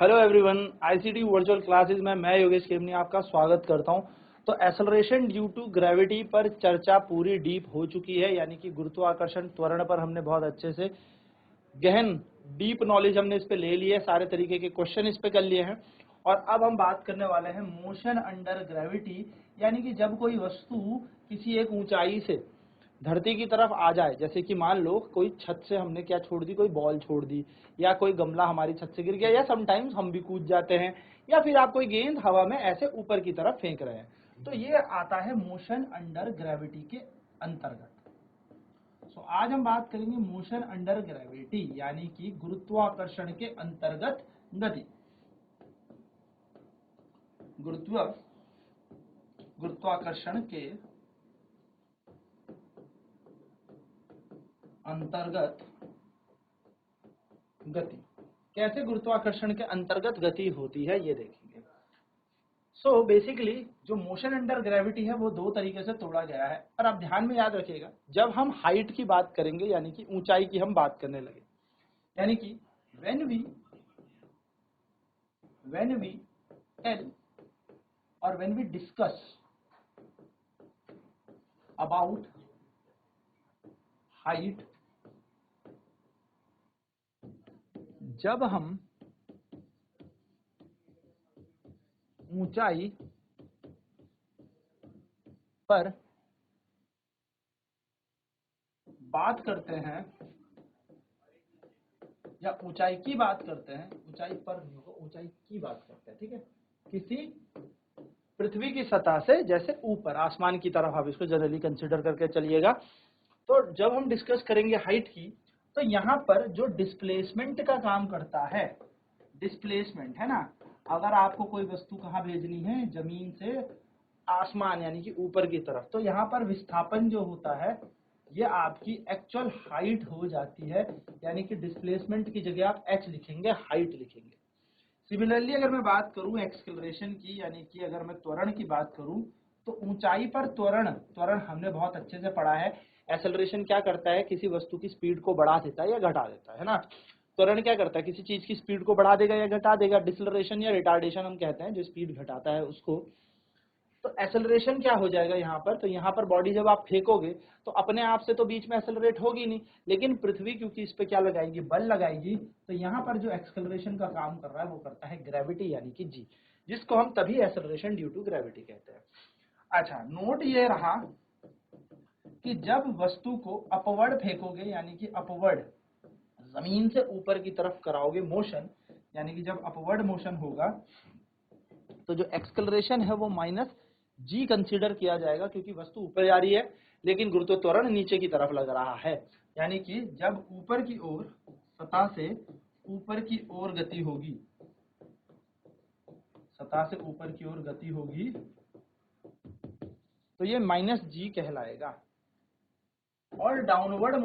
Hello everyone, ICT virtual classes में मैं योगेश केमनी आपका स्वागत करता हूं। तो एक्सेलरेशन ड्यू टू ग्रेविटी पर चर्चा पूरी डीप हो चुकी है, यानी कि गुरुत्वाकर्षण त्वरण पर हमने बहुत अच्छे से गहन डीप नॉलेज हमने इस पे ले ली है, सारे तरीके के क्वेश्चन इस पे कर लिए हैं। और अब हम बात करने वाले हैं मोशन अंडर ग्रेविटी, यानी कि जब कोई वस्तु किसी एक ऊंचाई से धरती की तरफ आ जाए, जैसे कि मान लो कोई छत से हमने क्या छोड़ दी, कोई बॉल छोड़ दी, या कोई गमला हमारी छत से गिर गया, या समटाइम्स हम भी कूद जाते हैं, या फिर आप कोई गेंद हवा में ऐसे ऊपर की तरफ फेंक रहे हैं, तो ये आता है मोशन अंडर ग्रेविटी के अंतर्गत। सो आज हम बात करेंगे मोशन अंडर ग्रेविटी, यानी कि गुरुत्वाकर्षण के अंतर्गत गति। गुरुत्वाकर्षण के अंतर्गत गति, कैसे गुरुत्वाकर्षण के अंतर्गत गति होती है ये देखेंगे। सो बेसिकली जो मोशन अंडर ग्रेविटी है वो दो तरीके से तोड़ा गया है, पर आप ध्यान में याद रखिएगा, जब हम हाइट की बात करेंगे यानी कि ऊंचाई की हम बात करने लगे, यानी कि when we tell और when we discuss about height, जब हम ऊंचाई पर बात करते हैं या ऊंचाई की बात करते हैं, ऊंचाई पर नहीं होगा, ऊंचाई की बात करते हैं, ठीक है, किसी पृथ्वी की सतह से जैसे ऊपर आसमान की तरफ आप इसको जनरली कंसिडर करके चलिएगा। तो जब हम डिस्कस करेंगे हाइट की, तो यहाँ पर जो डिस्प्लेसमेंट का काम करता है, डिस्प्लेसमेंट है ना, अगर आपको कोई वस्तु कहाँ भेजनी है, जमीन से आसमान यानी कि ऊपर की तरफ, तो यहाँ पर विस्थापन जो होता है ये आपकी एक्चुअल हाइट हो जाती है, यानी कि डिस्प्लेसमेंट की जगह आप h लिखेंगे, हाइट लिखेंगे। सिमिलरली अगर मैं बात करूं एक्सेलरेशन की, यानी कि अगर मैं त्वरण की बात करूं, तो ऊंचाई पर त्वरण हमने बहुत अच्छे से पढ़ा है। एक्सेलरेशन क्या करता है, किसी वस्तु की स्पीड को बढ़ा देता है या घटा देता है ना। त्वरण क्या करता है, किसी चीज की स्पीड को बढ़ा देगा या घटा देगा। डिसलरेशन या रिटार्डेशन हम कहते हैं, जो स्पीड घटाता है उसको। तो एक्सेलरेशन क्या हो जाएगा यहाँ पर, तो यहाँ पर बॉडी जब आप फेंकोगे तो अपने आप से तो बीच में एक्सेलरेट होगी नहीं, लेकिन पृथ्वी क्योंकि इस पे क्या लगाएगी, बल लगाएगी, तो यहाँ पर जो एक्सेलरेशन का काम कर रहा है वो करता है ग्रेविटी, यानी कि जी, जिसको हम तभी एक्सेलरेशन ड्यू टू ग्रेविटी कहते हैं। अच्छा, नोट ये रहा कि जब वस्तु को अपवर्ड फेंकोगे, यानी कि अपवर्ड जमीन से ऊपर की तरफ कराओगे मोशन, यानी कि जब अपवर्ड मोशन होगा तो जो एक्सेलरेशन है वो माइनस जी कंसीडर किया जाएगा, क्योंकि वस्तु ऊपर जा रही है लेकिन गुरुत्व त्वरण नीचे की तरफ लग रहा है। यानी कि जब ऊपर की ओर, सतह से ऊपर की ओर गति होगी, सतह से ऊपर की ओर गति होगी, तो ये माइनस जी कहलाएगा। और डाउनवर्ड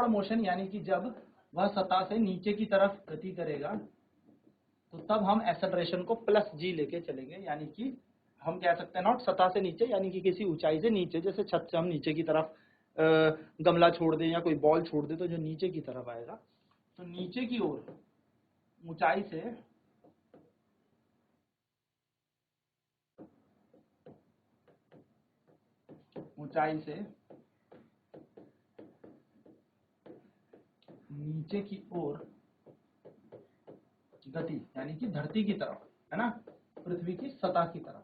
मोशन यानी कि जब वह सतह से नीचे की तरफ गति करेगा, तो तब हम एक्सेलरेशन को प्लस जी लेके चलेंगे, यानी कि हम कह सकते हैं नॉट सतह से नीचे, यानी कि किसी ऊंचाई से नीचे, जैसे छत से हम नीचे की तरफ गमला छोड़ दें या कोई बॉल छोड़ दे, तो जो नीचे की तरफ आएगा, तो नीचे की ओर ऊंचाई से नीचे की ओर गति, यानी कि धरती की तरफ, है ना, पृथ्वी की सतह की तरफ।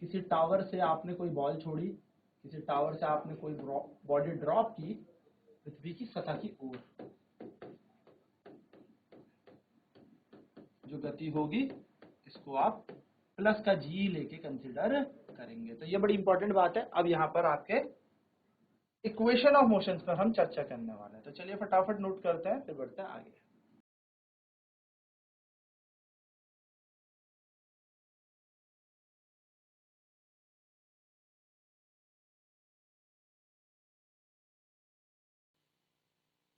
किसी टावर से आपने कोई बॉल छोड़ी, किसी टावर से आपने कोई बॉडी ड्रॉप की पृथ्वी की सतह की ओर, जो गति होगी इसको आप प्लस का जी लेके कंसीडर करेंगे। तो ये बड़ी इंपॉर्टेंट बात है। अब यहाँ पर आपके इक्वेशन ऑफ मोशंस पर हम चर्चा करने वाले हैं, तो चलिए फटाफट नोट करते हैं, फिर बढ़ते हैं आगे।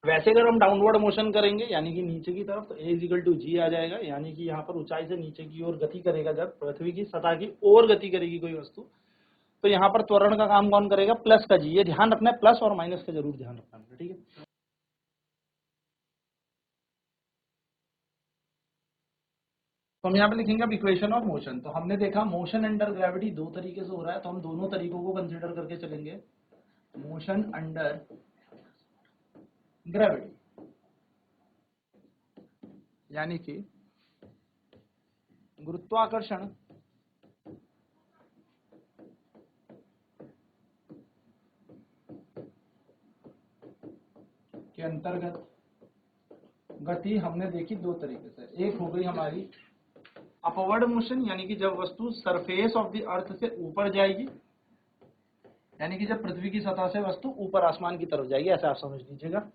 वैसे अगर हम डाउनवर्ड मोशन करेंगे यानी कि नीचे की तरफ, तो a इजिकल टू जी आ जाएगा, यानी कि यहाँ पर ऊंचाई से नीचे की ओर गति करेगा, जब पृथ्वी की सतह की ओर गति करेगी कोई वस्तु, तो यहाँ पर त्वरण का काम कौन करेगा, प्लस का जी। ये ध्यान रखना है, प्लस और माइनस का जरूर ध्यान रखना है, ठीक है। तो हम यहाँ पे लिखेंगे अब इक्वेशन ऑफ मोशन। तो हमने देखा मोशन अंडर ग्रेविटी दो तरीके से हो रहा है, तो हम दोनों तरीकों को कंसिडर करके चलेंगे। मोशन अंडर ग्रेविटी यानी कि गुरुत्वाकर्षण के अंतर्गत गति हमने देखी दो तरीके से। एक हो गई हमारी अपवर्ड मोशन, यानी कि जब वस्तु सरफेस ऑफ द अर्थ से ऊपर जाएगी, यानी कि जब पृथ्वी की सतह से वस्तु ऊपर आसमान की तरफ जाएगी, ऐसा आप समझ लीजिएगा।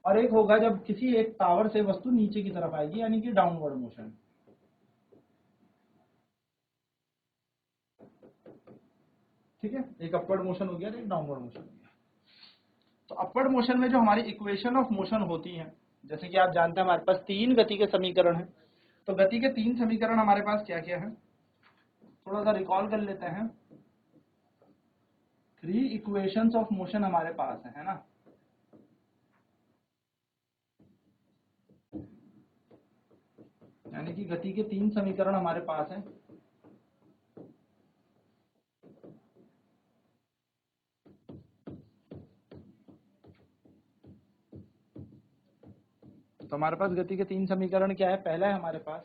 और एक होगा जब किसी एक टावर से वस्तु नीचे की तरफ आएगी, यानी कि डाउनवर्ड मोशन। ठीक है, एक अपवर्ड मोशन हो गया, एक डाउनवर्ड मोशन हो गया। तो अपवर्ड मोशन में जो हमारी इक्वेशन ऑफ मोशन होती है, जैसे कि आप जानते हैं हमारे पास तीन गति के समीकरण हैं। तो गति के तीन समीकरण हमारे पास क्या क्या है, थोड़ा सा रिकॉल कर लेते हैं। थ्री इक्वेशंस ऑफ मोशन हमारे पास है ना। यानी कि गति के तीन समीकरण हमारे पास हैं। तो हमारे पास गति के तीन समीकरण क्या है, पहला है हमारे पास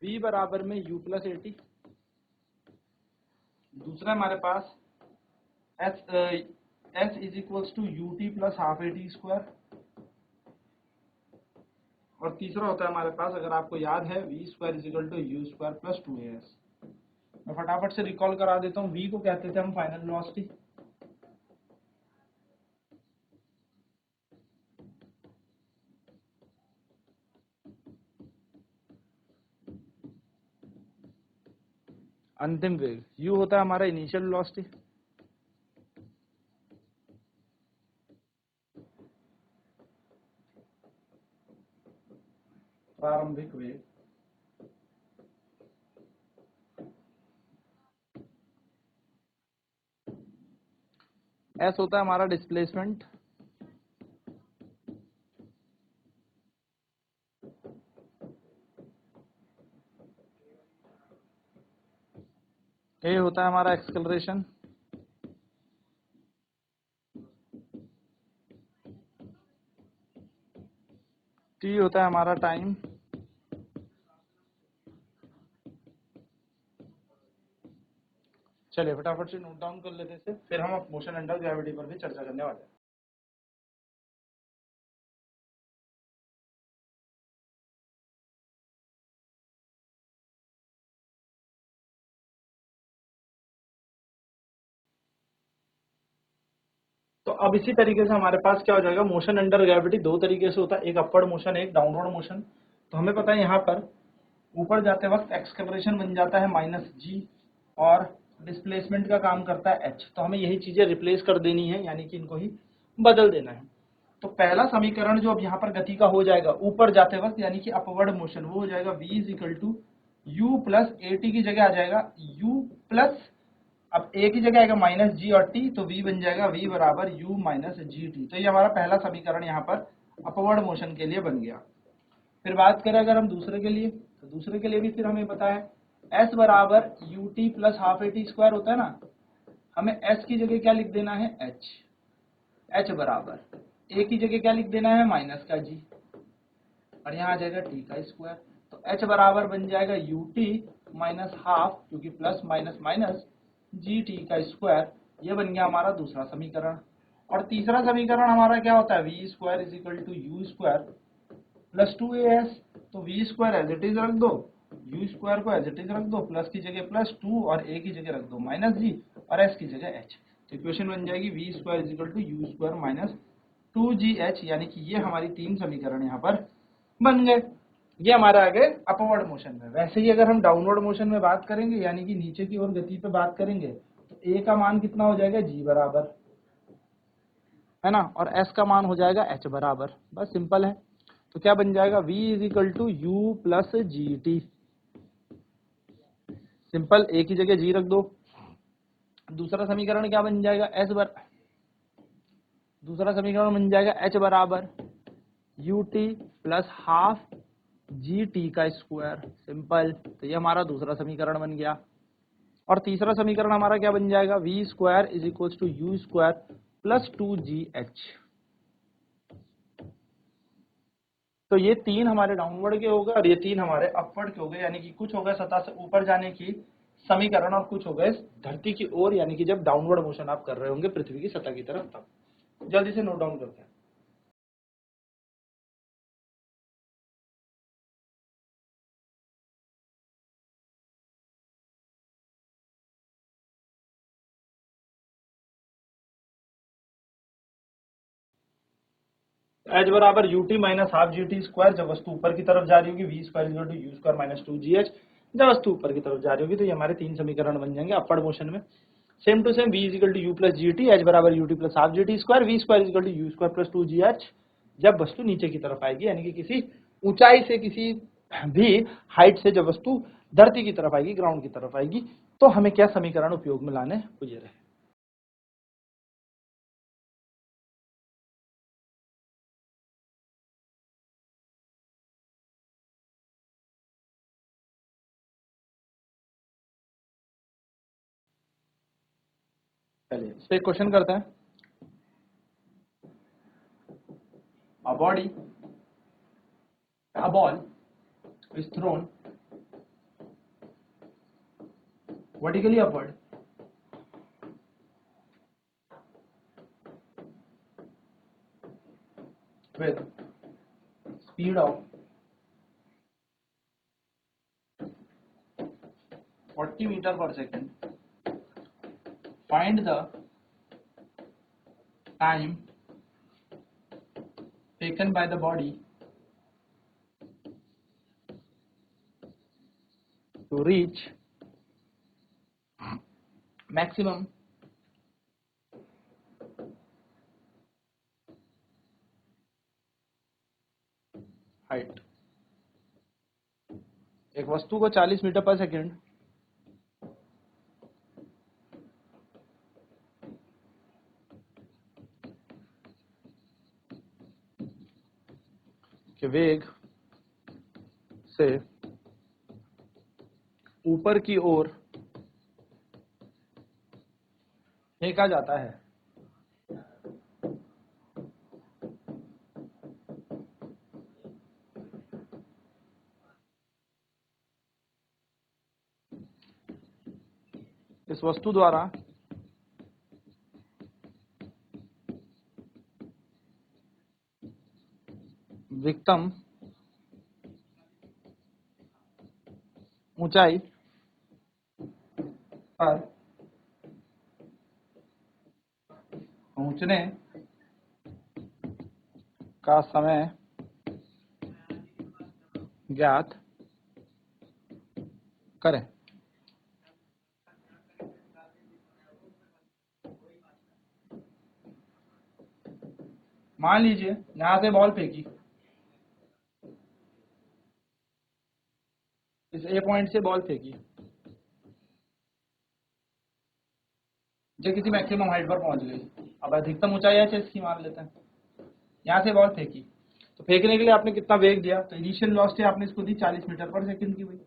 v बराबर में u प्लस एटी, दूसरा हमारे पास s is equals to u t plus half a t square, और तीसरा होता है हमारे पास, अगर आपको याद है, v square is equal to u square plus 2as। मैं फटाफट से रिकॉल करा देता हूँ। v को कहते थे हम फाइनल वेलोसिटी, अंतिम वेग। u होता है हमारा इनिशियल वेलोसिटी, प्रारंभिक वेग। s होता है हमारा डिस्प्लेसमेंट, a होता है हमारा एक्सेलरेशन, t होता है हमारा टाइम, चलिए फटाफट से नोट डाउन कर लेते थे, फिर हम मोशन अंडर ग्रेविटी पर भी चर्चा करने वाले हैं। तो अब इसी तरीके से हमारे पास क्या हो जाएगा, मोशन अंडर ग्रेविटी दो तरीके से होता है, एक अपवर्ड मोशन, एक डाउनवर्ड मोशन। तो हमें पता है यहाँ पर ऊपर जाते वक्त एक्सेलरेशन बन जाता है माइनस जी, और डिस्प्लेसमेंट का काम करता है एच। तो हमें यही चीजें रिप्लेस कर देनी है, यानी कि इनको ही बदल देना है। तो पहला समीकरण जो अब यहाँ पर गति का हो जाएगा ऊपर जाते वक्त, यानी कि अपवर्ड मोशन, वो हो जाएगा v is equal to u plus a t की जगह आ जाएगा u प्लस, अब a की जगह आएगा माइनस जी और t, तो v बन जाएगा v बराबर u माइनस जी टी। तो ये हमारा पहला समीकरण यहाँ पर अपवर्ड मोशन के लिए बन गया। फिर बात करें अगर हम दूसरे के लिए, तो दूसरे के लिए भी फिर हमें पता है s बराबर you t plus half a t square होता है ना। हमें s की जगह क्या लिख देना है, h बराबर a की जगह क्या लिख देना है, माइनस का g, और यहाँ आ जाएगा t का स्क्वायर। तो h बराबर बन जाएगा यू टी माइनस हाफ, क्योंकि plus minus minus g T का स्क्वायर। ये बन गया हमारा दूसरा समीकरण। और तीसरा समीकरण हमारा क्या होता है, v square is equal to u square plus 2as। तो v square as it is रख दो, यू स्क्वायर को एज इट इज रख दो, प्लस की जगह प्लस 2 और a की जगह रख दो माइनस जी, और s की जगह h। तो इक्वेशन बन जाएगी v square is equal to u square minus 2gh, यानी कि ये हमारी तीन समीकरण यहाँ पर बन गए। ये हमारा आ गए अपवर्ड मोशन में। वैसे ही अगर हम डाउनवर्ड मोशन में बात करेंगे, यानी कि नीचे की ओर गति पे बात करेंगे, तो a का मान कितना हो जाएगा, g बराबर, है ना, और s का मान हो जाएगा h बराबर। बस सिंपल है। तो क्या बन जाएगा, v is equal to u plus g t. Simple, a की जगह g रख दो, दूसरा समीकरण क्या बन जाएगा, दूसरा समीकरण बन जाएगा h बराबर ut प्लस हाफ gt का स्क्वायर, सिंपल। तो ये हमारा दूसरा समीकरण बन गया। और तीसरा समीकरण हमारा क्या बन जाएगा, v square is equal to u square plus 2gh। तो ये 3 हमारे डाउनवर्ड के हो गए और ये 3 हमारे अपवर्ड के हो गए, यानी कि कुछ हो गए सतह से ऊपर जाने की समीकरण और कुछ हो गए धरती की ओर, यानी कि जब डाउनवर्ड मोशन आप कर रहे होंगे पृथ्वी की सतह की तरफ, तब। जल्दी से नोट डाउन करते हैं। एच बराबर u t minus half g t square, जब वस्तु ऊपर की तरफ जा रही होगी, v square equal to u square minus 2gh, जब वस्तु ऊपर की तरफ जा रही होगी। तो ये हमारे 3 समीकरण बन जाएंगे अपवर्ड मोशन में। Same to same, v is equal to u plus g t, h बराबर u t plus half g t square, v square is equal to u square plus 2gh, जब वस्तु नीचे की तरफ आएगी, यानी कि किसी ऊंचाई से, किसी भी हाइट से जब वस्तु धरती की तरफ आएगी, ग्राउंड की तरफ आएगी, तो हमें क्या समीकरण उपयोग में लाने, वो ये रहे। चलिए इस पे एक क्वेश्चन करते हैं। A ball is thrown vertically upward with speed of 40 meter per second. Find the time taken by the body to reach maximum height। एक वस्तु को 40 मीटर पर सेकंड के वेग से ऊपर की ओर फेंका जाता है। इस वस्तु द्वारा अधिकतम ऊंचाई पर पहुंचने का समय ज्ञात करें। मान लीजिए यहां से बॉल फेंकी, इस ए पॉइंट से बॉल फेंकी, जो किसी मैक्सिमम हाइट पर पहुंच गई। अब अधिकतम ऊंचाई है इसकी मान लेते हैं। यहाँ से बॉल फेंकी, तो फेंकने के लिए आपने कितना वेग दिया, तो इनिशियल वेलोसिटी आपने इसको दी 40 मीटर पर सेकंड की हुई।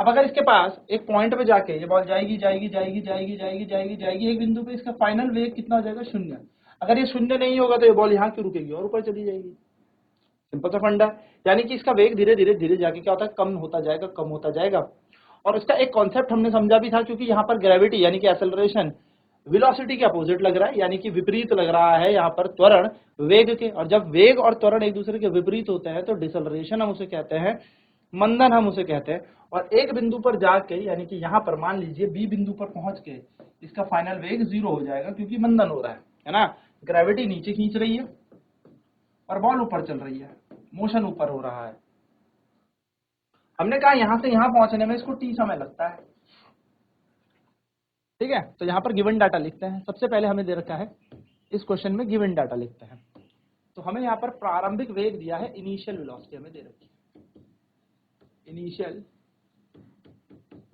अब अगर इसके पास एक पॉइंट पे जाके ये बॉल जाएगी जाएगी जाएगी जाएगी जाएगी जाएगी जाएगी, एक बिंदु पे इसका फाइनल वेग कितना हो जाएगा, 0। अगर ये 0 नहीं होगा तो ये बॉल यहाँ क्यों रुकेगी और ऊपर चली जाएगी। सिंपल सा फंडा है, यानी कि इसका वेग धीरे धीरे धीरे जाके क्या होता है, कम होता जाएगा, कम होता जाएगा। और इसका एक कॉन्सेप्ट हमने समझा भी था, क्योंकि यहाँ पर ग्रेविटी यानी कि एक्सेलरेशन वेलोसिटी के अपोजिट लग रहा है, यानी कि विपरीत लग रहा है यहाँ पर त्वरण वेग के। और जब वेग और त्वरण एक दूसरे के विपरीत होते हैं तो डिसलरेशन हम उसे कहते हैं, मंदन हम उसे कहते हैं। और एक बिंदु पर जाके, यानी कि यहाँ पर मान लीजिए बी बिंदु पर पहुंच के इसका फाइनल वेग 0 हो जाएगा, क्योंकि मंदन हो रहा है ना। ग्रेविटी नीचे खींच रही है और बॉल ऊपर चल रही है, मोशन ऊपर हो रहा है। हमने कहा यहां से यहां पहुंचने में इसको t समय लगता है, ठीक है। तो यहाँ पर गिवन डाटा लिखते हैं। सबसे पहले हमें दे रखा है, इस क्वेश्चन में गिवन डाटा लिखते हैं। तो हमें यहाँ पर प्रारंभिक वेग दिया है, इनिशियल वेलोसिटी हमें दे रखी है, इनिशियल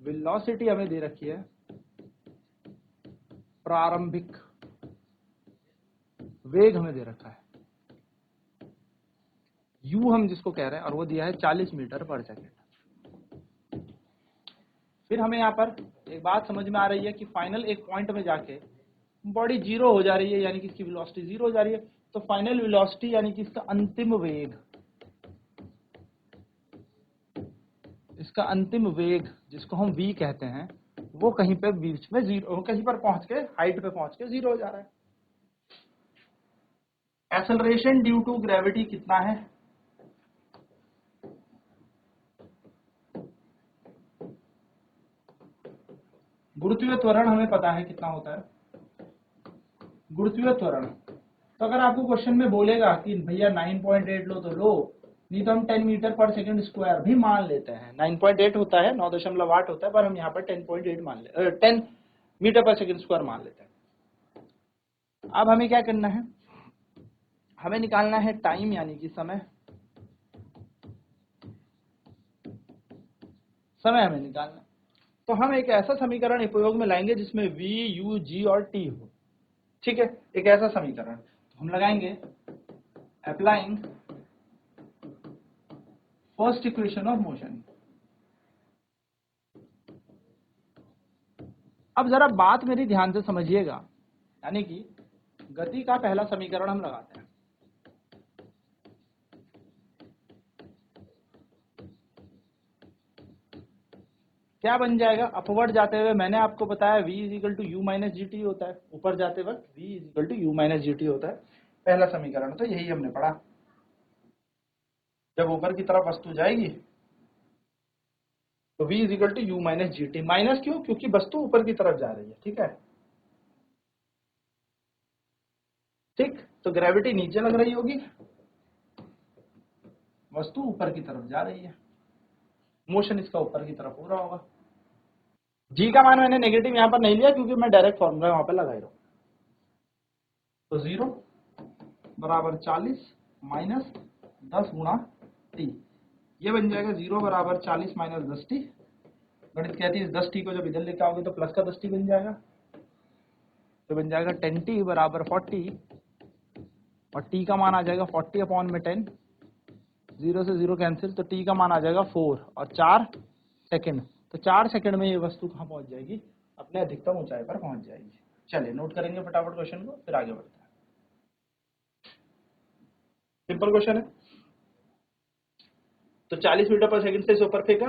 वेलोसिटी हमें दे रखी है प्रारंभिक वेग हमें दे रखा है u हम जिसको कह रहे हैं, और वो दिया है 40 मीटर पर सेकेंड। फिर हमें यहाँ पर एक बात समझ में आ रही है कि फाइनल एक पॉइंट में जाके बॉडी जीरो हो जा रही है, यानी कि इसकी वेलोसिटी जीरो हो जा रही है। तो फाइनल वेलोसिटी यानी कि इसका अंतिम वेग जिसको हम v कहते हैं, वो कहीं पे बीच में जीरो, कहीं पर पहुंच के हाइट पे पहुंच के जीरो हो जा रहा है। एक्सेलरेशन ड्यू टू ग्रेविटी कितना है? गुरुत्वीय त्वरण हमें पता है कितना होता है, गुरुत्वीय त्वरण। तो अगर आपको क्वेश्चन में बोलेगा कि भैया 9.8 लो तो लो, नहीं तो हम 10 मीटर पर सेकंड स्क्वायर भी मान लेते हैं। 9.8 होता है, 9.8 होता है, पर हम यहाँ पर 10.8 मान ले 10 मीटर पर सेकंड स्क्वायर मान लेते हैं। अब हमें क्या करना है, हमें निकालना है टाइम यानी कि समय हमें निकालना। तो हम एक ऐसा समीकरण उपयोग में लाएंगे जिसमें v, u, g और t हो। ठीक है, एक ऐसा समीकरण तो हम लगाएंगे applying first equation of motion. अब जरा बात मेरी ध्यान से समझिएगा, यानी कि गति का पहला समीकरण हम लगाते हैं। क्या बन जाएगा? अपवर्ड जाते हुए मैंने आपको बताया v is equal to u minus g t होता है, ऊपर जाते वक्त v is equal to u minus g t होता है। पहला समीकरण तो यही हमने पढ़ा। जब ऊपर की तरफ वस्तु जाएगी तो v is equal to u minus g t. Minus क्यों? क्योंकि वस्तु ऊपर की तरफ जा रही है। ठीक है, ठीक। तो ग्रेविटी नीचे लग रही होगी, वस्तु ऊपर की तरफ जा रही है, मोशन इसका ऊपर की तरफ हो रहा होगा। जी का मान मैंने नेगेटिव यहां पर नहीं लिया क्योंकि मैं डायरेक्ट फॉर्मूला वहां पर लगा ही रहा हूं। तो 0 बराबर 40 माइनस 10 गुणा टी, ये बन जाएगा 0 बराबर 40 माइनस 10 टी। गणित कहती है इस 10 टी को जब इधर लेके आओगे तो प्लस का 10 टी बन जाएगा, तो बन जाएगा 10 टी बराबर 40, और टी का मान आ जाएगा 40 अपॉन में 10, 0 से 0 कैंसिल, तो टी का मान आ जाएगा 4 और 4 सेकंड। तो 4 सेकंड में ये वस्तु कहाँ पहुंच जाएगी? अपने अधिकतम ऊंचाई पर पहुंच जाएगी। चलिए नोट करेंगे फटाफट क्वेश्चन को, फिर आगे बढ़ते हैं। सिंपल क्वेश्चन है। तो 40 मीटर पर सेकंड से इसे ऊपर फेंका,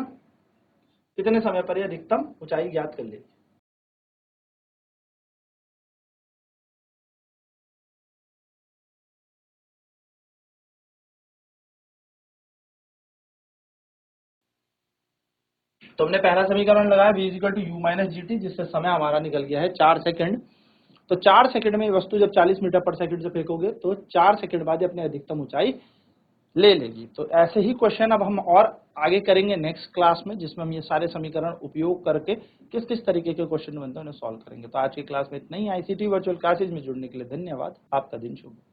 कितने समय पर यह अधिकतम ऊंचाई ज्ञात कर लेगी? तो हमने पहला समीकरण लगाया v is equal to u minus g t, जिससे समय हमारा निकल गया है 4 सेकंड। तो 4 सेकंड में वस्तु जब 40 मीटर पर सेकंड से फेंकोगे तो 4 सेकंड बाद अपने अधिकतम ऊंचाई ले लेगी। तो ऐसे ही क्वेश्चन अब हम और आगे करेंगे नेक्स्ट क्लास में, जिसमें हम ये सारे समीकरण उपयोग करके किस किस तरीके के क्वेश्चन बनते हैं उन्हें सॉल्व करेंगे। तो आज की क्लास में इतना ही। आईसीटी वर्चुअल क्लासेज में जुड़ने के लिए धन्यवाद। आपका दिन शुभ हो।